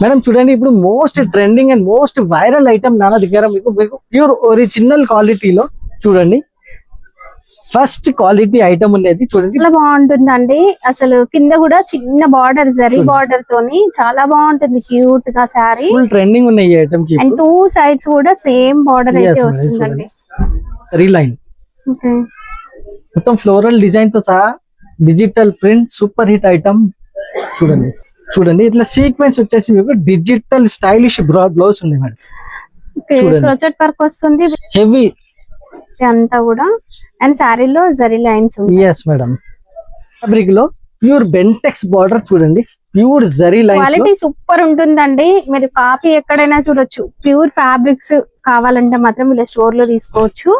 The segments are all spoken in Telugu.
మేడం చూడండి, ఇప్పుడు most trending and most viral item నా దగ్గర మీకు ప్యూర్ ఒరిజినల్ క్వాలిటీలో చూడండి. ఫస్ట్ క్వాలిటీ ఐటమ్ ఉండేది చూడండి, చాలా బాగుంటుందండి. అసలు కింద కూడా చిన్న బార్డర్, జరీ బార్డర్ తోని చాలా బాగుంటుంది, క్యూట్ గా శారీ. ఫుల్ ట్రెండింగ్ ఉన్నాయి ఈ ఐటమ్ కి. అండ్ 2 సైడ్స్ కూడా సేమ్ బార్డర్ అయితే వస్తుందండి. రీలైన్ మొత్తం ఫ్లోరల్ డిజైన్ తో సహా digital print super hit item. చూడండి చూడండి, ఇట్లా సీక్వెన్స్ వచ్చేసి మీకు డిజిటల్ స్టైలిష్ బ్లౌజ్ ఉంది మేడం. ప్రాజెక్ట్ వర్క్ వస్తుంది హెవీ అంతా కూడా. అండ్ శారీలో జరీ లైన్స్ ఉంటాయి. Yes madam. ఫ్యాబ్రిక్ లో ప్యూర్ బెంటెక్స్ బార్డర్ చూడండి, pure zari lines. Quality super ఉంటుందండి. మీరు కాపీ ఎక్కడైనా చూడొచ్చు. ప్యూర్ ఫ్యాబ్రిక్స్ కావాలంటే మాత్రం వీళ్ళ స్టోర్ లో తీసుకోవచ్చు.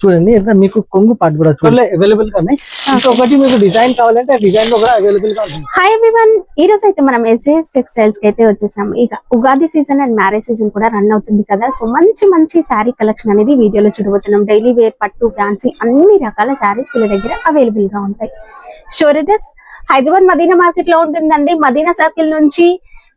చూడండి మీకు కొంగు పార్ట్ కూడా చూడలే అవైలబుల్ గా ఉన్నాయి. ఇంకొకటి మీకు డిజైన్ కావాలంటే డిజైన్ లో కూడా అవైలబుల్ గా ఉంటుంది. హాయ్ ఎవ్రీవన్, ఈ రోజు అయితే మనం SJS టెక్స్టైల్స్ కి అయితే వచ్చేసాము. ఇక Ugadi season and marriage season కూడా రన్ అవుతుంది కదా. సో మంచి మంచి శారీ కలెక్షన్ అనేది వీడియోలో చూడబోతున్నాం. డైలీ వేర్, పట్టు, ఫ్యాన్సీ అన్ని రకాల శారీస్ వీళ్ళ దగ్గర అవైలబుల్ గా ఉంటాయి. Store address Hyderabad Madina market లో ఉంటుందండి. మదీనా సర్కిల్ నుంచి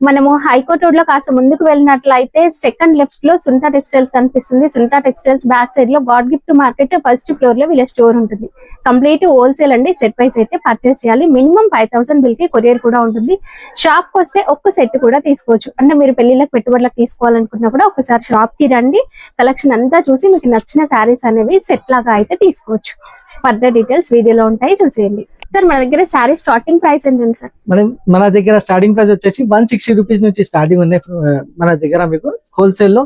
మనము హైకోర్ట్ రోడ్ లో కాస్త ముందుకు వెళ్ళినట్లయితే సెకండ్ లెఫ్ట్ లో సుంతా టెక్స్టైల్స్ కనిపిస్తుంది. సుంతా టెక్స్టైల్స్ బ్యాక్ సైడ్ లో God gift market first floor లో వీళ్ళ స్టోర్ ఉంటుంది. కంప్లీట్ హోల్సేల్ అండి. సెట్ వైస్ అయితే పర్చేస్ చేయాలి. మినిమం 5000 బిల్ కి కొరియర్ కూడా ఉంటుంది. షాప్ కి వస్తే ఒక్క సెట్ కూడా తీసుకోవచ్చు. అంటే మీరు పెళ్లిళ్ళకి పెట్టుబడులకు తీసుకోవాలనుకున్నా కూడా ఒకసారి షాప్ కి రండి. కలెక్షన్ అంతా చూసి మీకు నచ్చిన శారీస్ అనేవి సెట్ లాగా అయితే తీసుకోవచ్చు. ఫర్దర్ డీటెయిల్స్ వీడియోలో ఉంటాయి, చూసేయండి. సార్ మన దగ్గర శారీ స్టార్టింగ్ ప్రైస్ ఎంత సార్? మన దగ్గర స్టార్టింగ్ ప్రైస్ వచ్చేసి 160 రూపీస్ నుంచి స్టార్టింగ్ ఉన్నాయి. మన దగ్గర మీకు హోల్సేల్ లో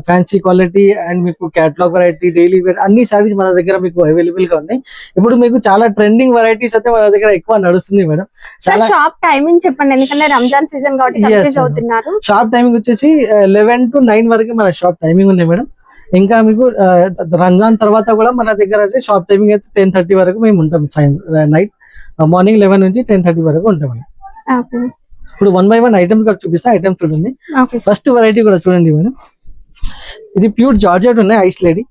ఫ్యాన్సీ క్వాలిటీ అండ్ మీకు క్యాటలాగ్ వెరైటీ, డైలీ వేర్ అన్ని సారీస్ మన దగ్గర మీకు అవైలబుల్ గా ఉన్నాయి. ఇప్పుడు మీకు చాలా ట్రెండింగ్ వెరైటీస్ అయితే మన దగ్గర ఎక్కువ నడుస్తుంది మేడం. సార్ షాప్ టైమింగ్ చెప్పండి, ఎందుకంటే రంజాన్ సీజన్ కాబట్టి కన్ఫ్యూజ్ అవుతున్నారు. షాప్ టైమింగ్ వచ్చేసి 11 to 9 వరకు మన షాప్ టైమింగ్ ఉంది మేడం. ఇంకా మీకు రంజాన్ తర్వాత కూడా మన దగ్గర షాప్ టైమింగ్ అయితే 10:30 వరకు మేము ఉంటాం. నైట్ మార్నింగ్ 11 నుంచి 10:30 వరకు ఉంటాం. ఇప్పుడు 1 by 1 ఐటమ్స్ కూడా చూపిస్తా. ఐటమ్స్ చూడండి. ఫస్ట్ వెరైటీ కూడా చూడండి మేడం, ఇది ప్యూర్ జార్జెట్ ఉన్నాయి. ఐస్ లేడీ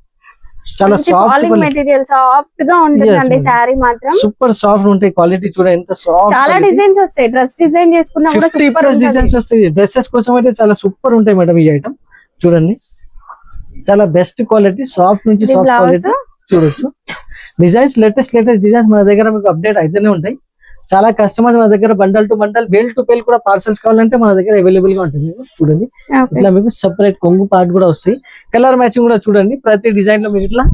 చాలా సాఫ్ట్ మెటీరియల్, సాఫ్ట్ గా ఉంటుందండి. సారీ మాత్రం సూపర్ సాఫ్ట్ ఉంటాయి. క్వాలిటీ చూడండి ఎంత సాఫ్ట్. చాలా డిజైన్స్ వస్తాయి. డ్రెస్ డిజైన్ చేసుకున్నా కూడా 50+ డిజైన్స్ వస్తాయి. డ్రెస్సెస్ కోసం అయితే చాలా సూపర్ ఉంటాయి మేడం. ఈ ఐటమ్ చూడండి, చాలా బెస్ట్ క్వాలిటీ, సాఫ్ట్ నుంచి సాఫ్ట్ క్వాలిటీ చూడొచ్చు. డిజైన్స్ లేటెస్ట్ డిజైన్స్ మన దగ్గర మీకు అప్డేట్ అయితేనే ఉంటాయి. చాలా కస్టమర్స్ మన దగ్గర bundle to bundle, bale to bale కూడా పార్సల్స్ కావాలంటే మన దగ్గర అవైలబుల్ గా ఉంటుంది. చూడండి ఇట్లా మీకు సెపరేట్ కొంగు పార్ట్ కూడా వస్తాయి. కలర్ మ్యాచింగ్ కూడా చూడండి. ప్రతి డిజైన్ లో మీకు ఇట్లా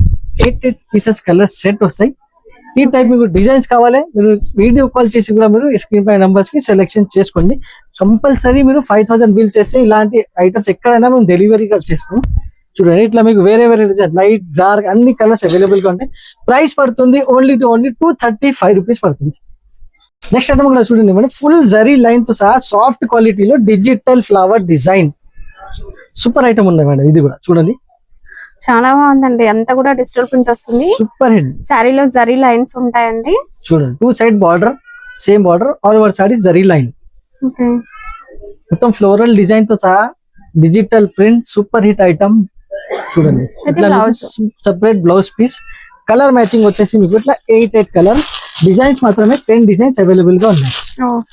8 పీసెస్ కలర్ సెట్ వస్తాయి. ఈ టైప్ మీకు డిజైన్స్ కావాలి, మీరు వీడియో కాల్ చేసి కూడా మీరు స్క్రీన్ పై నంబర్స్ కి సెలెక్షన్ చేసుకోండి. కంపల్సరీ మీరు 5000 బిల్ చేస్తే ఇలాంటి ఐటమ్స్ ఎక్కడైనా మేము డెలివరీ చేస్తాం. చూడండి ఇట్లా మీకు వేరే డిజైన్, లైట్, డార్క్ అన్ని కలర్స్ అవైలబుల్ గా ఉంటాయి. ప్రైస్ పడుతుంది ఓన్లీ 235 రూపీస్ పడుతుంది. నెక్స్ట్ ఐటమ్ కూడా చూడండి మేడం, ఫుల్ జరీ లైన్ తో సహా సాఫ్ట్ క్వాలిటీలో digital flower design super item ఉంది మేడం. ఇది కూడా చూడండి చాలా బాగుందండి. అంతా కూడా డిజిటల్ ప్రింట్ వస్తుంది. Super hit. సారీలో జరీ లైన్స్ ఉంటాయండి. చూడండి 2 side border, same border, all over sari zari line. మొత్తం ఫ్లోరల్ డిజైన్ తో సహా digital print super hit item. చూడండి ఇట్లా separate blouse piece. Colour matching వచ్చేసి మీకు ఇట్లా 8 కలర్ డిజైన్స్ మాత్రమే 10 డిజైన్స్ అవైలబుల్ గా ఉన్నాయి.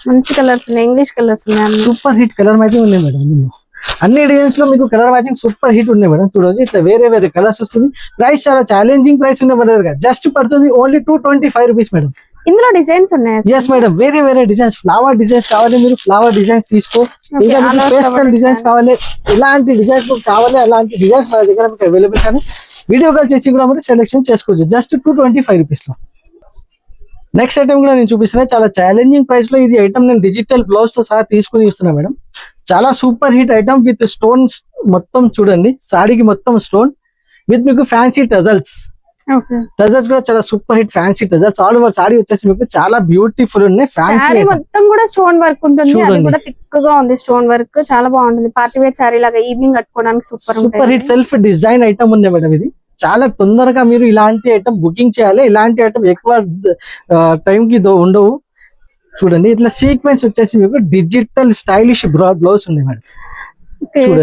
మంచి కలర్స్ ఉన్నాయి, ఇంగ్లీష్ కలర్స్ ఉన్నాయి. సూపర్ హిట్ కలర్ మ్యాచింగ్ ఉన్నాయి మేడం. అన్ని డిజైన్స్ లో మీకు కలర్ మ్యాచింగ్ సూపర్ హిట్ ఉన్నాయి మేడం. చూడండి ఇట్లా వేరే కలర్స్ వస్తుంది. ప్రైస్ చాలా ఛాలెంజింగ్ ప్రైస్ ఉన్నాయి మన దగ్గర. జస్ట్ పడుతుంది ఓన్లీ 225 రూపీస్ మేడం. ఇందులో డిజైన్స్ ఉన్నాయి. ఎస్ మేడం, వేరే డిజైన్స్, ఫ్లవర్ డిజైన్స్ కావాలి మీరు ఫ్లవర్ డిజైన్స్ తీసుకో. ఇంకా మీకు పేస్టల్ డిజైన్స్ కావాలి, ఇలాంటి డిజైన్స్ కావాలి, అలాంటి డిజైన్స్ మన దగ్గర మీకు అవైలబుల్. కానీ వీడియో కాల్ చేసి కూడా మీరు సెలెక్షన్ చేసుకోవచ్చు జస్ట్ 225 రూపీస్ లో. నెక్స్ట్ ఐటమ్ కూడా నేను చూపిస్తున్నా. చాలా ఛాలెంజింగ్ ప్రైస్ లో ఇది ఐటమ్ నేను డిజిటల్ బ్లౌజ్ తో సహా తీసుకుని ఇస్తున్నా మేడం. చాలా super hit item with stones. మొత్తం చూడండి సారీకి మొత్తం స్టోన్ విత్ మీకు ఫ్యాన్సీ టజల్స్. టజల్స్ కూడా చాలా super hit fancy tassels. All over sorry వచ్చేసి మీకు చాలా బ్యూటిఫుల్ ఉన్నాయి. ఫ్యాన్సీ మొత్తం కూడా స్టోన్ వర్క్ ఉంటుంది. అది కూడా థిక్ గా ఉంది. స్టోన్ వర్క్ చాలా బాగుంటుంది. పార్టీ వేర్ సారీ లాగా ఈవినింగ్ కట్టుకోవడానికి super hit self design item ఉంది మేడం. ఇది చాలా తొందరగా మీరు ఇలాంటి ఐటమ్ బుకింగ్ చేయాలి. ఇలాంటి ఐటమ్ ఎక్కువ టైం కి ఉండవు. చూడండి ఇట్లా సీక్వెన్స్ వచ్చేసి మీకు డిజిటల్ స్టైలిష్ బ్లౌజ్ ఉంది మేడం.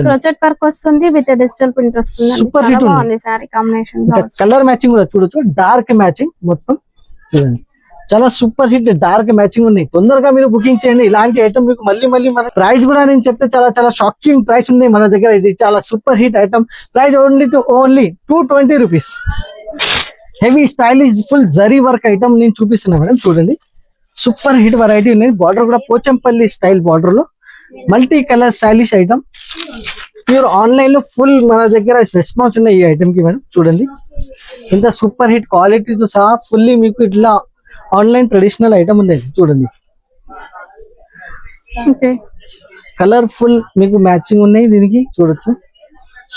ప్రాజెక్ట్ వర్క్ వస్తుంది విత్ డిజిటల్ ప్రింట్ వస్తుంది. సూపర్ హిట్ ఉంది. సారీ కాంబినేషన్ కలర్ మ్యాచింగ్ కూడా చూడొచ్చు. డార్క్ మ్యాచింగ్ మొత్తం చూడండి చాలా సూపర్ హిట్ డార్క్ మ్యాచింగ్ ఉన్నాయి. తొందరగా మీరు బుకింగ్ చేయండి. ఇలాంటి ఐటమ్ మీకు మళ్ళీ మన ప్రైస్ కూడా నేను చెప్తే చాలా షాకింగ్ ప్రైస్ ఉన్నాయి మన దగ్గర. ఇది చాలా super hit item. Price only 220 rupees. Heavy stylish full zari work item నేను చూపిస్తున్నా మేడం. చూడండి సూపర్ హిట్ వెరైటీ ఉన్నాయి. బార్డర్ కూడా పోచంపల్లి స్టైల్ బార్డర్ లో multi colour stylish item. Pure online లో ఫుల్ మన దగ్గర రెస్పాన్స్ ఉన్నాయి ఈ ఐటమ్ కి మేడం. చూడండి ఇంత సూపర్ హిట్ క్వాలిటీతో సహా ఫుల్లీ మీకు ఇట్లా ఆన్లైన్ ట్రెడిషనల్ ఐటమ్ ఉంది. చూడండి కలర్ఫుల్ మీకు మ్యాచింగ్ ఉన్నాయి దీనికి. చూడొచ్చు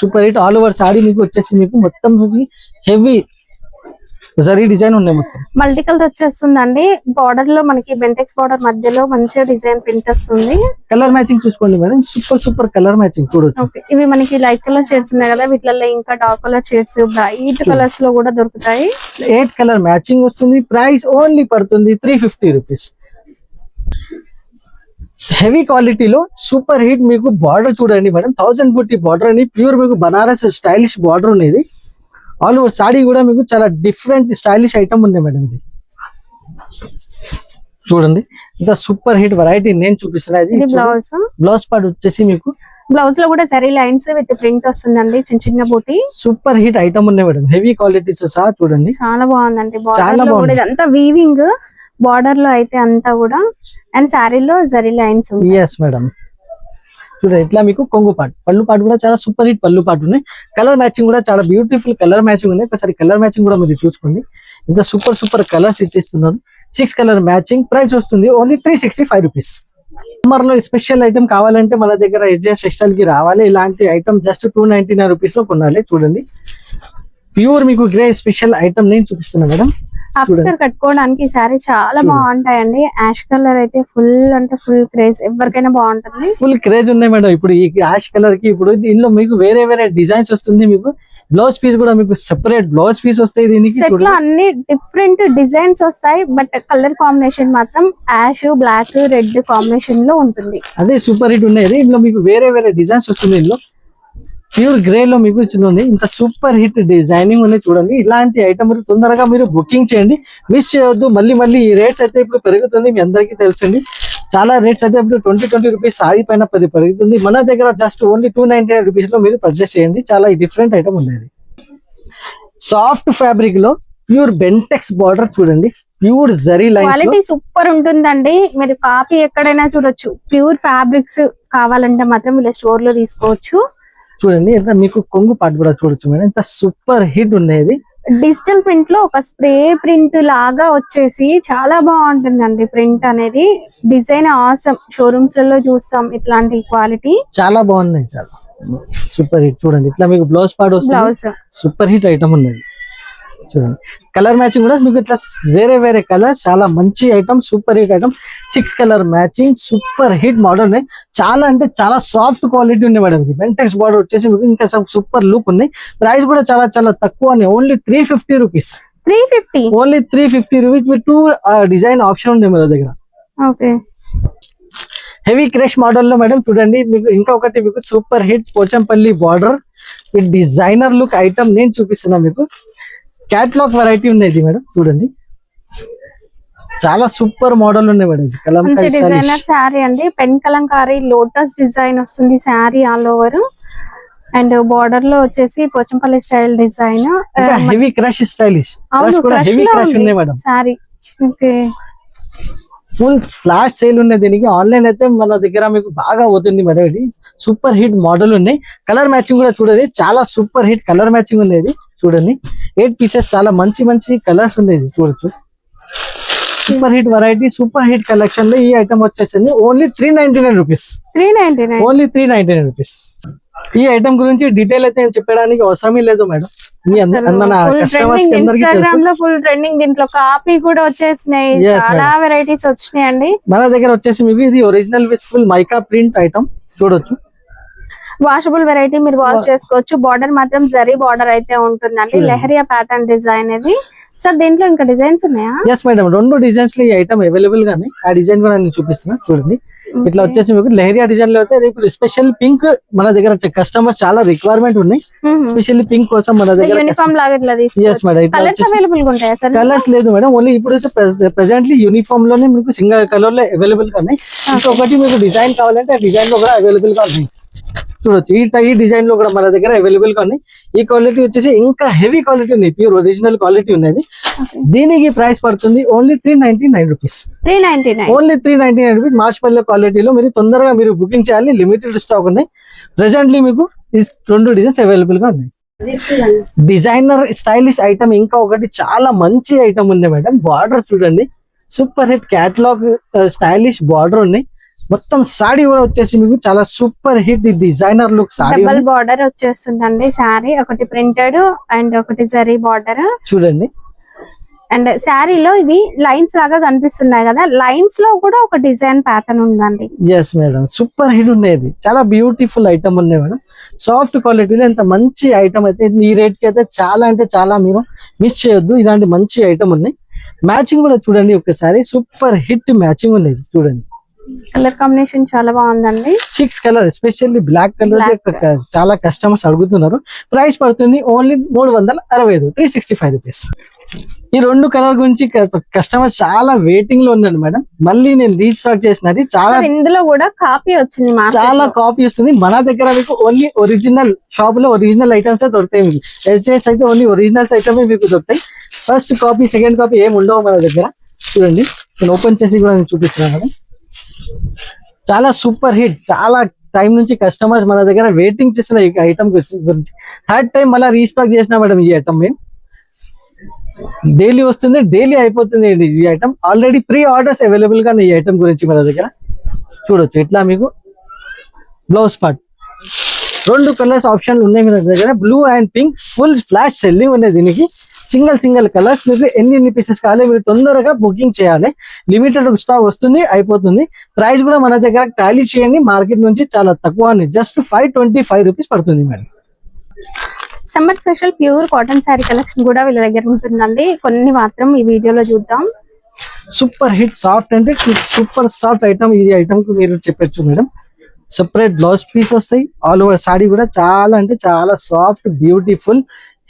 super hit all over sorry మీకు వచ్చేసి మీకు మొత్తం హెవీ జరీ డిజైన్ ఉన్నాయి. మొత్తం మల్టీ కలర్ వచ్చేస్తుందండి. బార్డర్ లో మనకి బెంటెక్స్ బార్డర్ మధ్యలో మంచిగా డిజైన్ ప్రింట్ వస్తుంది. కలర్ మ్యాచింగ్ చూసుకోండి మేడం. సూపర్ కలర్ మ్యాచింగ్ చూడొచ్చు. ఇవి మనకి లైట్ కలర్ షేడ్స్ ఉన్నాయి కదా, వీటిలో ఇంకా dark colour shades bright colours లో కూడా దొరుకుతాయి. 8 కలర్ మ్యాచింగ్ వస్తుంది. ప్రైస్ ఓన్లీ పడుతుంది 350 రూపీస్. హెవీ క్వాలిటీలో సూపర్ హిట్ మీకు బార్డర్ చూడండి మేడం. 1000 బూటీ బార్డర్ అని ప్యూర్ మీకు బనారస్ స్టైలిష్ బార్డర్ ఉన్నది. ఆల్ ఓవర్ సాడీ కూడా మీకు చాలా డిఫరెంట్ స్టైలిష్ ఐటమ్ ఉంది మేడం. ఇది చూడండి ఇంత సూపర్ హిట్ వెరైటీ నేను చూపిస్తున్నా. ఇది బ్లౌజ్ పార్ట్ వచ్చేసి మీకు బ్లౌజ్ లో కూడా జరీ లైన్స్ విత్ ప్రింట్ వస్తుందండి. చిన్న బూటీ సూపర్ హిట్ ఐటమ్ ఉన్నాయి మేడం. హెవీ క్వాలిటీస్ సహా చూడండి చాలా బాగుందండి. బార్డర్ ఇదంతా వీవింగ్ బార్డర్ లో అయితే అంతా కూడా అండ్ శారీలో జరీ లైన్స్. Yes madam. చూడండి ఇట్లా మీకు కొంగు పాటు పళ్ళు పాటు కూడా చాలా సూపర్ హిట్ పళ్ళు పాటు ఉన్నాయి. కలర్ మ్యాచింగ్ కూడా చాలా బ్యూటిఫుల్ కలర్ మ్యాచింగ్ ఉన్నాయి. ఒకసారి కలర్ మ్యాచింగ్ కూడా మీరు చూసుకోండి. ఇంత సూపర్ కలర్స్ ఇచ్చేస్తున్నారు. 6 కలర్ మ్యాచింగ్. ప్రైస్ వస్తుంది ఓన్లీ 365 రూపీస్. సమ్మర్ లో స్పెషల్ ఐటమ్ కావాలంటే మన దగ్గర ఎస్జేఎస్ టెక్స్టైల్ కి రావాలి. ఇలాంటి ఐటమ్ జస్ట్ 299 రూపీస్ లో కొనాలి. చూడండి ప్యూర్ మీకు గ్రే స్పెషల్ ఐటమ్ నేను చూపిస్తున్నా మేడం. ఆఫీసర్ కట్టుకోవడానికి సారీ చాలా బాగుంటాయండి. యాష్ కలర్ అయితే ఫుల్ క్రేజ్, ఎవరికైనా బాగుంటుంది. ఫుల్ క్రేజ్ ఉన్నాయి మేడం ఇప్పుడు ఈ యాష్ కలర్ కి. ఇప్పుడు దీనిలో మీకు వేరే డిజైన్స్ వస్తుంది. మీకు బ్లౌజ్ పీస్ కూడా మీకు సెపరేట్ బ్లౌజ్ పీస్ వస్తాయి. దీనికి అన్ని డిఫరెంట్ డిజైన్స్ వస్తాయి. బట్ కలర్ కాంబినేషన్ మాత్రం యాష్ బ్లాక్ రెడ్ కాంబినేషన్ లో ఉంటుంది. అదే సూపర్ హిట్ ఉన్నాయి. ఇందులో మీకు వేరే డిజైన్స్ వస్తుంది. ఇందులో ప్యూర్ గ్రే లో మీకు ఇచ్చింది. ఇంత సూపర్ హిట్ డిజైనింగ్ ఉన్నాయి. చూడండి ఇలాంటి ఐటమ్ తొందరగా మీరు బుకింగ్ చేయండి, మిస్ చేయొద్దు. మళ్ళీ ఈ రేట్స్ అయితే ఇప్పుడు పెరుగుతుంది. మీ అందరికీ తెలుసండి. చాలా రేట్స్ అయితే ఇప్పుడు 20 రూపీస్ సారీ పైన 10 పెరుగుతుంది. మన దగ్గర జస్ట్ ఓన్లీ 299 రూపీస్ లో మీరు పర్చేస్ చేయండి. చాలా డిఫరెంట్ ఐటమ్ ఉంది. సాఫ్ట్ ఫ్యాబ్రిక్ లో ప్యూర్ బెంటెక్స్ బార్డర్ చూడండి. Pure zari lines quality super ఉంటుందండి. మీరు కాపీ ఎక్కడైనా చూడొచ్చు. ప్యూర్ ఫ్యాబ్రిక్స్ కావాలంటే మాత్రం వీళ్ళ స్టోర్ లో తీసుకోవచ్చు. చూడండి ఇట్లా మీకు కొంగు పాటు కూడా చూడొచ్చు మేడం. ఇంత సూపర్ హిట్ ఉండేది. డిజిటల్ ప్రింట్ లో ఒక స్ప్రే ప్రింట్ లాగా వచ్చేసి చాలా బాగుంటుందండి. ప్రింట్ అనేది డిజైన్ ఆసమ్. షోరూమ్స్ లలో చూస్తాం ఇట్లాంటి క్వాలిటీ. చాలా బాగున్నాయి. చాలా సూపర్ హిట్. చూడండి ఇట్లా మీకు బ్లౌజ్ పార్ట్ వస్తుంది. సూపర్ హిట్ ఐటమ్ ఉన్నది. చూడండి కలర్ మ్యాచింగ్ కూడా మీకు ఇట్లా వేరే కలర్ చాలా మంచి item. Super hit item. 6 colour matching super hit model ఉన్నాయి. చాలా అంటే చాలా సాఫ్ట్ క్వాలిటీ ఉన్నాయి మేడం. బెంటెక్స్ బార్డర్ వచ్చేసి మీకు ఇంకా సూపర్ లుక్ ఉన్నాయి. ప్రైస్ కూడా చాలా తక్కువ. Only 350 rupees. 350 only 350 rupees with 2 design option ఉంది మన దగ్గర. ఓకే హెవీ క్రష్ మోడల్ లో మేడం. చూడండి మీకు ఇంకొకటి మీకు super hit Pochampally border with designer look item నేను చూపిస్తున్నా. మీకు క్యాట్లాగ్ వెరైటీ ఉన్నాయి మేడం. చూడండి చాలా సూపర్ మోడల్ ఉన్నాయి మేడం. కలంకారీ డిజైనర్ శారీ అండి. పెన్ కలంకారీ లోటస్ డిజైన్ వస్తుంది sari all over. And border లో వచ్చేసి Pochampally style design. Heavy crush stylish heavy crush ఉన్నాయి madam sari. Okay full flash sale ఉన్నాయి దీనికి. ఆన్లైన్ అయితే మన దగ్గర మీకు బాగా అవుతుంది మేడం. ఇది సూపర్ హిట్ మోడల్ ఉన్నాయి. కలర్ మ్యాచింగ్ కూడా చూడండి చాలా సూపర్ హిట్ కలర్ మ్యాచింగ్ ఉండేది. చూడండి 8 పీసెస్ చాలా మంచి కలర్స్ ఉండేది. చూడొచ్చు super hit variety super hit collection లో ఈ ఐటమ్ వచ్చేసింది ఓన్లీ 399 రూపీస్. 399 only 399 rupees. ఈ ఐటమ్ గురించి డీటెయిల్ అయితే చెప్పడానికి అవసరమే లేదు మేడం. మన కస్టమర్స్ కి అందరికీ ఇన్‌స్టాగ్రామ్ లో ఫుల్ ట్రెండింగ్. దీంట్లో కాపీ కూడా వచ్చేసినాయి. చాలా వెరైటీస్ వచ్చినాయి అండి. మన దగ్గర వచ్చేసి మీకు ఇది original with full mica print item. చూడొచ్చు వాషబుల్ వెరైటీ. మీరు వాష్ చేసుకోవచ్చు. బార్డర్ మాత్రం జరీ బార్డర్ అయితే ఉంటుందండి. లెహరియా ప్యాటర్న్ డిజైన్ ఇది. సార్ దీంట్లో ఇంకా డిజైన్స్ ఉన్నాయా? ఎస్ మేడం 2 డిజైన్స్ లో ఈ ఐటమ్ అవైలబుల్ గానే. ఆ డిజైన్ కూడా నేను చూపిస్తున్నా. చూడండి ఇట్లా వచ్చేసి మీకు లెహరియా డిజైన్ లో అయితే ఇప్పుడు స్పెషల్ పింక్ మన దగ్గర కస్టమర్స్ చాలా రిక్వైర్మెంట్ ఉన్నాయి, స్పెషల్లీ పింక్ కోసం మన దగ్గర యూనిఫామ్ లాగా ఇట్లా yes madam కలర్స్ అవైలబుల్ గా ఉంటాయా సార్? కలర్స్ లేదు మేడం, ఓన్లీ ఇప్పుడు ప్రెసెంట్లీ యూనిఫామ్ లోనే మీకు సింగల్ కలర్ లో అవైలబుల్ గా ఉన్నాయి. ఇంకొకటి మీకు డిజైన్ కావాలంటే ఆ డిజైన్ లో కూడా అవైలబుల్ గా ఉన్నాయి. చూడొచ్చు ఈ డిజైన్ లో కూడా మన దగ్గర అవైలబుల్ గా ఉన్నాయి. ఈ క్వాలిటీ వచ్చేసి ఇంకా హెవీ క్వాలిటీ ఉంది, ప్యూర్ ఒరిజినల్ క్వాలిటీ ఉన్నది. దీనికి ప్రైస్ పడుతుంది ఓన్లీ 399 రూపీస్. 399 only 399 rupees. మార్చిపల్లి క్వాలిటీలో మీరు తొందరగా మీరు బుకింగ్ చేయాలి, లిమిటెడ్ స్టాక్ ఉన్నాయి. ప్రెసెంట్లీ మీకు ఈ 2 డిజైన్స్ అవైలబుల్ గా ఉన్నాయి. డిజైనర్ స్టైలిష్ ఐటమ్ ఇంకా ఒకటి చాలా మంచి ఐటమ్ ఉంది మేడం. బార్డర్ చూడండి, super hit catalogue stylish border ఉన్నాయి. మొత్తం సాడీ కూడా వచ్చేసి మీకు చాలా super hit designer look saree, double border వచ్చేస్తుందండి సారీ, ఒకటి ప్రింటెడ్ అండ్ ఒకటి జరీ బార్డర్ చూడండి. అండ్ శారీలో ఇవి లైన్స్ లాగా కనిపిస్తున్నాయి కదా, లైన్స్ లో కూడా ఒక డిజైన్ ప్యాటర్న్ ఉందండి. ఎస్ మేడం, సూపర్ హిట్ ఉన్నది, చాలా బ్యూటిఫుల్ ఐటమ్ ఉన్నాయి మేడం. సాఫ్ట్ క్వాలిటీలో ఎంత మంచి ఐటమ్ అయితే ఈ రేట్ కి అయితే చాలా అంటే చాలా మీరు మిస్ చేయొద్దు. ఇలాంటి మంచి ఐటమ్ ఉన్నాయి. మ్యాచింగ్ కూడా చూడండి ఒకసారి, సూపర్ హిట్ మ్యాచింగ్ ఉన్నది చూడండి. కలర్ కాంబినేషన్ చాలా బాగుందండి. 6 కలర్, ఎస్పెషల్లీ బ్లాక్ కలర్ చాలా కస్టమర్స్ అడుగుతున్నారు. ప్రైస్ పడుతుంది ఓన్లీ 365, 365 రూపీస్. ఈ 2 కలర్ గురించి కస్టమర్ చాలా వెయిటింగ్ లో ఉన్నాడు మేడం. మళ్ళీ నేను రీస్టార్ట్ చేసినది చాలా, ఇందులో కూడా కాపీ వచ్చింది, చాలా కాపీ వస్తుంది. మన దగ్గర మీకు ఓన్లీ ఒరిజినల్ షాప్ లో ఒరిజినల్ ఐటమ్స్ దొరుకుతాయి. మీకు ఎస్జేఎస్ అయితే ఓన్లీ ఒరిజినల్స్ ఐటమ్ మీకు దొరుకుతాయి. ఫస్ట్ కాపీ సెకండ్ కాపీ ఏమి ఉండవు మన దగ్గర. చూడండి, నేను ఓపెన్ చేసి కూడా నేను చూపిస్తున్నాను మేడం. చాలా సూపర్ హిట్, చాలా టైం నుంచి కస్టమర్స్ మన దగ్గర వెయిటింగ్ చేసిన ఈ ఐటమ్ గురించి. థర్డ్ టైం మళ్ళీ రీస్టాక్ చేసిన మేడం ఈ ఐటమ్. మేము డైలీ వస్తుంది, డైలీ అయిపోతుంది ఈ item. Already pre orders available గా ఈ ఐటమ్ గురించి మన దగ్గర చూడొచ్చు. ఇట్లా మీకు బ్లౌజ్ పార్ట్ 2 కలర్స్ ఆప్షన్లు ఉన్నాయి మన దగ్గర, blue and pink. Full flash selling ఉన్నాయి దీనికి. సింగిల్ కలర్స్ మీకు ఎన్ని పీసెస్ కావాలి మీరు తొందరగా బుకింగ్ చేయాలి. లిమిటెడ్ స్టాక్ వస్తుంది, అయిపోతుంది. ప్రైస్ కూడా మన దగ్గర టాలీ చేయండి, మార్కెట్ నుంచి చాలా తక్కువ, జస్ట్ 525 రూపీస్ పడుతుంది madam. Summer special pure cotton sari collection కూడా వీళ్ళ దగ్గర ఉంటుందండి. కొన్ని మాత్రం ఈ వీడియోలో చూద్దాం. సూపర్ హిట్ సాఫ్ట్ అంటే సూపర్ సాఫ్ట్ ఐటమ్. ఈ ఐటమ్ కు మీరు చెప్పచ్చు మేడం. సెపరేట్ బ్లౌజ్ పీస్ వస్తాయి. ఆల్ ఓవర్ సాడీ కూడా చాలా అంటే చాలా సాఫ్ట్ బ్యూటిఫుల్.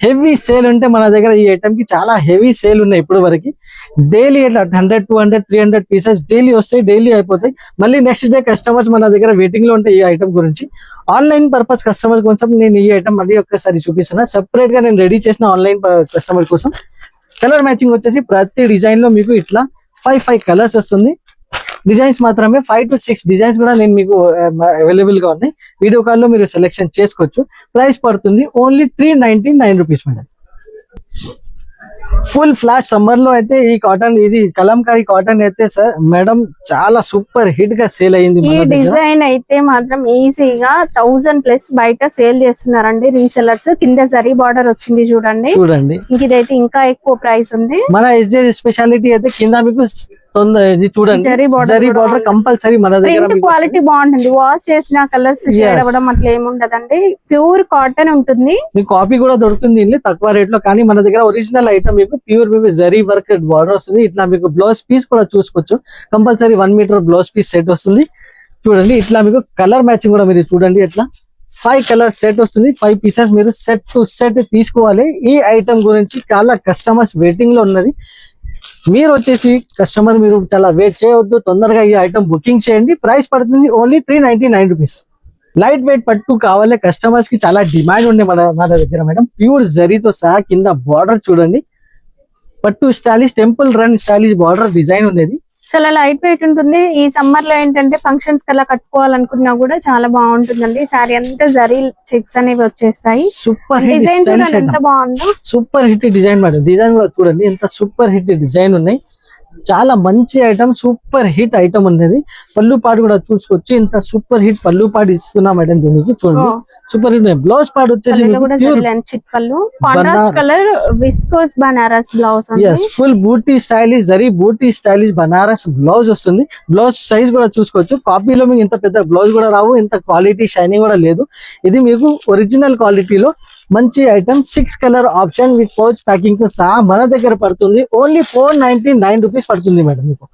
హెవీ సేల్ ఉంటే మన దగ్గర ఈ ఐటమ్ కి చాలా హెవీ సేల్ ఉన్నాయి ఇప్పుడు వరకు. డైలీ 100, 200, 300 పీసెస్ డైలీ వస్తాయి, డైలీ అయిపోతాయి. మళ్ళీ నెక్స్ట్ డే కస్టమర్స్ మన దగ్గర వెయిటింగ్ లో ఉంటాయి ఈ ఐటమ్ గురించి. ఆన్లైన్ పర్పస్ కస్టమర్ కోసం నేను ఈ ఐటమ్ మళ్ళీ ఒక్కసారి చూపిస్తున్నా. సెపరేట్ గా నేను రెడీ చేసిన ఆన్లైన్ కస్టమర్ కోసం. కలర్ మ్యాచింగ్ వచ్చేసి ప్రతి డిజైన్ లో మీకు ఇట్లా 5 కలర్స్ వస్తుంది. డిజైన్స్ మాత్రమే 5 to 6 డిజైన్స్ కూడా నేను మీకు అవైలబుల్ గా ఉన్నాయి. వీడియో కాల్ లో మీరు సెలెక్షన్ చేసుకోవచ్చు. ప్రైస్ పడుతుంది only 399 rupees madam. Full flash summer లో అయితే ఈ కాటన్, ఇది కలంకారీ కాటన్ అయితే సార్ మేడం చాలా సూపర్ హిట్ గా సేల్ అయ్యింది. ఈ డిజైన్ అయితే మాత్రం ఈజీగా 1000+ బయట సేల్ చేస్తున్నారండి రీసెలర్స్. కింద జరీ బార్డర్ వచ్చింది చూడండి. ఇదైతే ఇంకా ఎక్కువ ప్రైస్ ఉంది. మన ఎస్జే స్పెషాలిటీ అయితే కింద మీకు చూడండి జరీ బార్డర్ కంపల్సరీ మన దగ్గర. క్వాలిటీ బాగుంటుంది, వాష్ చేసిన కలర్స్ షేడ్ అవ్వడం అట్లా ఏముండదండి. ప్యూర్ కాటన్ ఉంటుంది. మీకు కాపీ కూడా దొరుకుతుంది తక్కువ రేట్ లో. కానీ మన దగ్గర ఒరిజినల్ ఐటమ్ మీకు ప్యూర్ మీకు జరీ వర్క్ బార్డర్ వస్తుంది. ఇట్లా మీకు బ్లౌజ్ పీస్ కూడా చూసుకోవచ్చు. Compulsory 1 meter blouse piece set వస్తుంది. చూడండి ఇట్లా మీకు కలర్ మ్యాచింగ్ కూడా మీరు చూడండి. ఇట్లా 5 కలర్ సెట్ వస్తుంది. 5 పీసెస్ మీరు సెట్ టు సెట్ తీసుకోవాలి. ఈ ఐటమ్ గురించి చాలా కస్టమర్స్ వెయిటింగ్ లో ఉన్నది. మీరు వచ్చేసి కస్టమర్ మీరు చాలా వెయిట్ చేయవద్దు, తొందరగా ఈ ఐటమ్ బుకింగ్ చేయండి. ప్రైస్ పడుతుంది ఓన్లీ 399 రూపీస్. లైట్ వెయిట్ పట్టు కావాలి కస్టమర్స్ కి చాలా డిమాండ్ ఉండే మన దగ్గర మేడం. ప్యూర్ జరీతో సహా కింద బార్డర్ చూడండి, పట్టు stylish temple run stylish border design ఉండేది. చాలా లైట్ వెయిట్ ఉంటుంది. ఈ సమ్మర్ లో ఏంటంటే ఫంక్షన్స్ కల్లా కట్టుకోవాలనుకున్నా కూడా చాలా బాగుంటుందండి. సారీ అంతా జరీ చెక్స్ అనేవి వచ్చేస్తాయి. సూపర్ హిట్ డిజైన్ ఎంత బాగుందో, super hit design madam. Design కూడా చూడండి ఎంత సూపర్ హిట్ డిజైన్ ఉన్నాయి. చాలా మంచి ఐటమ్, సూపర్ హిట్ ఐటమ్ ఉన్నది. పళ్ళు పాటు కూడా చూసుకోవచ్చు. ఇంత సూపర్ హిట్ పళ్ళు పాటు ఇస్తున్నా మేడం దీనికి. చూడండి సూపర్ హిట్. బ్లౌజ్ పాటు వచ్చేసి ఫుల్ బూటీ స్టైలిష్ జరీ బూటీ స్టైలిష్ బనారస్ బ్లౌజ్ వస్తుంది. బ్లౌజ్ సైజ్ కూడా చూసుకోవచ్చు. కాపీలో మీకు ఇంత పెద్ద బ్లౌజ్ కూడా రావు, ఇంత క్వాలిటీ షైనింగ్ కూడా లేదు. ఇది మీకు ఒరిజినల్ క్వాలిటీలో మంచి item. 6 colour option with pouch packing తో సహా మన దగ్గర పడుతుంది ఓన్లీ 499 రూపీస్ పడుతుంది మేడం. మీకు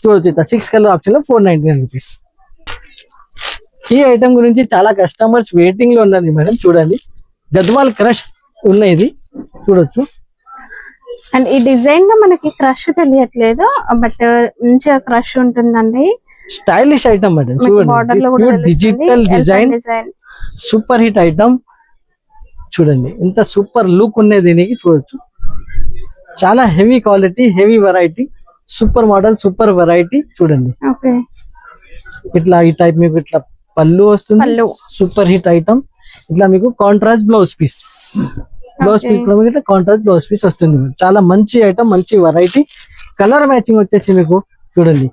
చూడొచ్చు ఇట్లా 6 కలర్ ఆప్షన్ లో 499 రూపీస్. ఈ ఐటమ్ గురించి చాలా కస్టమర్స్ వెయిటింగ్ లో ఉన్నది మేడం. చూడండి గద్వాల్ క్రష్ ఉన్నాయి, ఇది చూడొచ్చు. అండ్ ఈ డిజైన్ లో మనకి క్రష్ తెలియట్లేదు, బట్ మంచిగా క్రష్ ఉంటుందండి. Stylish item madam. బార్డర్ లో కూడా చూడండి digital design, super hit item. చూడండి ఎంత సూపర్ లుక్ ఉన్నది దీనికి. చూడొచ్చు చాలా heavy quality, heavy variety, super model, super variety. చూడండి ఓకే, ఇట్లా ఈ టైప్ మీకు ఇట్లా పళ్ళు వస్తుంది. Super hit item. ఇట్లా మీకు contrast blouse piece, blouse piece కూడా ఇట్లా కాంట్రాస్ట్ బ్లౌజ్ పీస్ వస్తుంది. చాలా మంచి ఐటమ్, మంచి వెరైటీ. కలర్ మ్యాచింగ్ వచ్చేసి మీకు చూడండి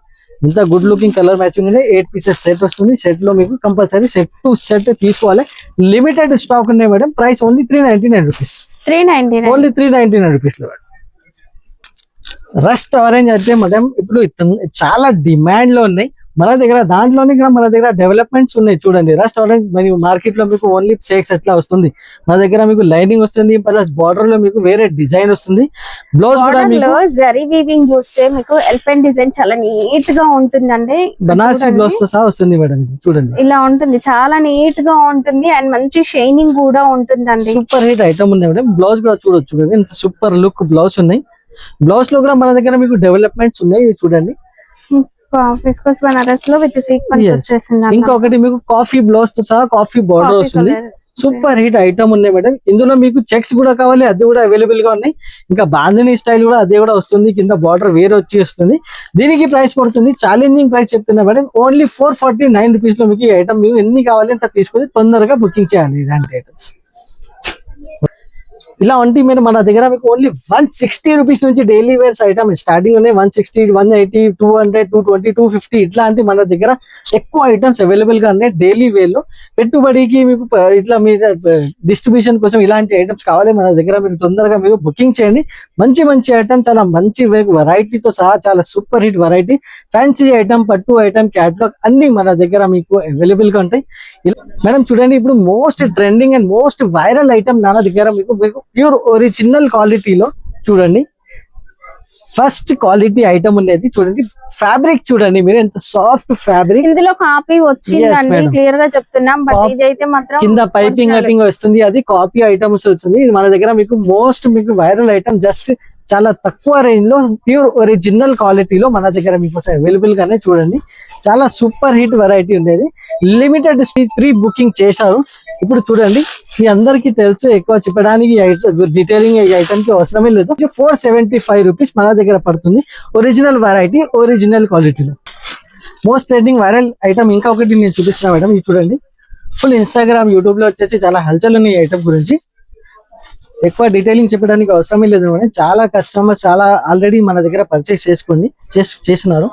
ఇంత గుడ్ లుకింగ్ కలర్ మ్యాచింగ్ ఉంది. 8 పీసెస్ సెట్ వస్తుంది. సెట్ లో మీకు కంపల్సరీ సెట్ టు సెట్ తీసుకోవాలి. లిమిటెడ్ స్టాక్ ఉన్నాయి madam. Price only 399 rupees. 399 only 399 rupees లో. రస్ట్ ఆరెంజ్ అయితే మేడం ఇప్పుడు చాలా డిమాండ్ లో ఉన్నాయి మన దగ్గర. దాంట్లోనే కూడా మన దగ్గర డెవలప్మెంట్స్ ఉన్నాయి. చూడండి రస్ట్ ఆరెంజ్ మరియు మార్కెట్ లో మీకు ఓన్లీ చెక్స్ ఎట్లా వస్తుంది, మన దగ్గర మీకు లైనింగ్ వస్తుంది, ప్లస్ బార్డర్ లో మీకు వేరే డిజైన్ వస్తుంది. బ్లౌజ్ కూడా మీకు జరీ వీవింగ్ చూస్తే మీకు ఎలిఫెంట్ డిజైన్ చాలా నీట్ గా ఉంటుందండి. బనారసి బ్లౌజ్ తో సహా వస్తుంది మేడం. చూడండి ఇలా ఉంటుంది, చాలా నీట్ గా ఉంటుంది అండ్ మంచి షైనింగ్ కూడా ఉంటుందండి. సూపర్ హిట్ ఐటమ్ ఉంది మేడం. బ్లౌజ్ కూడా చూడొచ్చు మేడం, ఎంత సూపర్ లుక్ బ్లౌజ్ ఉన్నాయి. బ్లౌజ్ లో కూడా మన దగ్గర మీకు డెవలప్మెంట్స్ ఉన్నాయి. ఇది చూడండి విస్కోస్ బనారస్ లో విత్ సీక్వెన్స్ వచ్చేసింది. ఇంకొకటి మీకు కాఫీ బ్లౌజ్ తో సహా కాఫీ బార్డర్ వస్తుంది. సూపర్ హిట్ ఐటమ్ ఉన్నాయి మేడం. ఇందులో మీకు చెక్స్ కూడా కావాలి, అది కూడా అవైలబుల్ గా ఉన్నాయి. ఇంకా బాందిని స్టైల్ కూడా అదే కూడా వస్తుంది. కింద బార్డర్ వేరే వచ్చి వస్తుంది. దీనికి ప్రైస్ పడుతుంది, ఛాలెంజింగ్ ప్రైస్ చెప్తున్నా మేడం, ఓన్లీ 449 రూపీస్ లో మీకు ఈ ఐటమ్ మీకు ఎన్ని కావాలి అంత తీసుకొని తొందరగా బుకింగ్ చేయాలి. ఇలాంటి ఐటమ్స్ ఇలా ఉంటే మీరు మన దగ్గర మీకు ఓన్లీ 160 రూపీస్ నుంచి డైలీ వేర్స్ ఐటమ్ స్టార్టింగ్ ఉన్నాయి. 160, 180, 200, 220, 250 ఇట్లాంటి మన దగ్గర ఎక్కువ ఐటమ్స్ అవైలబుల్ గా ఉన్నాయి. డైలీ వేర్ లో పెట్టుబడికి మీకు ఇట్లా మీ డిస్ట్రిబ్యూషన్ కోసం ఇలాంటి ఐటమ్స్ కావాలి మన దగ్గర, మీరు తొందరగా మీరు బుకింగ్ చేయండి. మంచి మంచి ఐటమ్, చాలా మంచి వెరైటీతో సహా చాలా super hit variety, fancy item, పట్టు ఐటమ్, క్యాట్లాగ్ అన్ని మన దగ్గర మీకు అవైలబుల్ గా ఉంటాయి. మేడం చూడండి ఇప్పుడు most trending and most viral item నా దగ్గర మీకు ప్యూర్ ఒరిజినల్ క్వాలిటీలో చూడండి. ఫస్ట్ క్వాలిటీ ఐటమ్ ఉండేది చూడండి. ఫ్యాబ్రిక్ చూడండి మీరు ఎంత సాఫ్ట్ ఫ్యాబ్రిక్. ఇందులో కాపీ వచ్చిందండి, క్లియర్ గా చెప్తున్నాం. బట్ ఇదైతే మాత్రం కింద పైపింగ్ కటింగ్ వస్తుంది, అది కాపీ ఐటమ్స్ వస్తుంది. మన దగ్గర మీకు మోస్ట్ మీకు వైరల్ ఐటమ్ జస్ట్ చాలా తక్కువ రేంజ్ లో ప్యూర్ ఒరిజినల్ క్వాలిటీలో మన దగ్గర మీకు అవైలబుల్ గానే చూడండి. చాలా సూపర్ హిట్ వెరైటీ ఉండేది. లిమిటెడ్ ప్రీ బుకింగ్ చేశారు. ఇప్పుడు చూడండి మీ అందరికీ తెలుసు, ఎక్కువ చెప్పడానికి డీటెయిలింగ్ ఈ ఐటమ్ కి అవసరమే లేదు. 475 రూపీస్ మన దగ్గర పడుతుంది. ఒరిజినల్ వెరైటీ, ఒరిజినల్ క్వాలిటీలో మోస్ట్ ట్రెండింగ్ వైరల్ ఐటమ్. ఇంకా ఒకటి నేను చూపిస్తున్నా మేడం, ఇది చూడండి. ఫుల్ ఇన్స్టాగ్రామ్, యూట్యూబ్ లో వచ్చేసి చాలా హల్చల్ ఉన్నాయి ఈ ఐటమ్ గురించి. ఎక్కువ డీటెయిలింగ్ చెప్పడానికి అవసరమే లేదు మేడం. చాలా కస్టమర్స్ చాలా ఆల్రెడీ మన దగ్గర పర్చేస్ చేస్తున్నారు.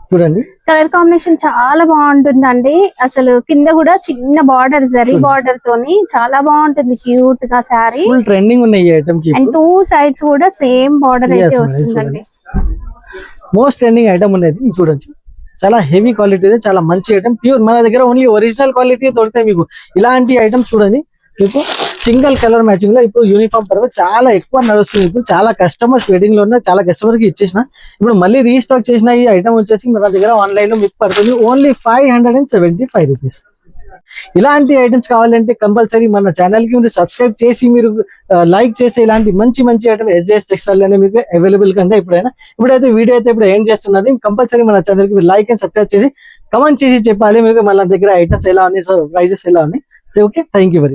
చూడండి కలర్ కాంబినేషన్ చాలా బాగుంటుందండి. అసలు కింద కూడా చిన్న బార్డర్, జరీ బార్డర్ తోని చాలా బాగుంటుంది, క్యూట్ గా శారీ. ఫుల్ ట్రెండింగ్ ఉన్నాయి ఈ ఐటమ్ కి. అండ్ 2 సైడ్స్ కూడా సేమ్ బార్డర్ అయితే వస్తుందండి. మోస్ట్ ట్రెండింగ్ ఐటమ్ ఉన్నది చూడండి. చాలా హెవీ క్వాలిటీ, చాలా మంచి ఐటమ్. ప్యూర్ మన దగ్గర ఓన్లీ ఒరిజినల్ క్వాలిటీ దొరుకుతాయి మీకు. ఇలాంటి ఐటమ్ చూడండి మీకు సింగిల్ కలర్ మ్యాచింగ్ లో ఇప్పుడు యూనిఫామ్ పరంగా చాలా ఎక్కువ నడుస్తుంది. ఇప్పుడు చాలా కస్టమర్స్ వెయిటింగ్ లో ఉన్న, చాలా కస్టమర్ కి ఇచ్చేసిన. ఇప్పుడు మళ్ళీ రీస్టాక్ చేసిన ఈ ఐటమ్ వచ్చేసి మన దగ్గర ఆన్లైన్ లో మీకు పడుతుంది ఓన్లీ 575 రూపీస్. ఇలాంటి ఐటమ్స్ కావాలంటే కంపల్సరీ మన ఛానల్ కి మీరు సబ్స్క్రైబ్ చేసి మీరు లైక్ చేసి ఇలాంటి మంచి మంచి ఐటమ్ SJS టెక్స్టైల్ అనే మీకు అవైలబుల్ గా ఇప్పుడైతే వీడియో అయితే ఇప్పుడు ఏం చేస్తున్నది, కంపల్సరీ మన ఛానల్ కి లైక్ అండ్ సబ్స్క్రైబ్ చేసి కమెంట్ చేసి చెప్పాలి మీకు మన దగ్గర ఐటమ్స్ ఎలా ఉన్నాయి, సో ప్రైజెస్ ఎలా ఉన్నాయి. Okay, thank you very much.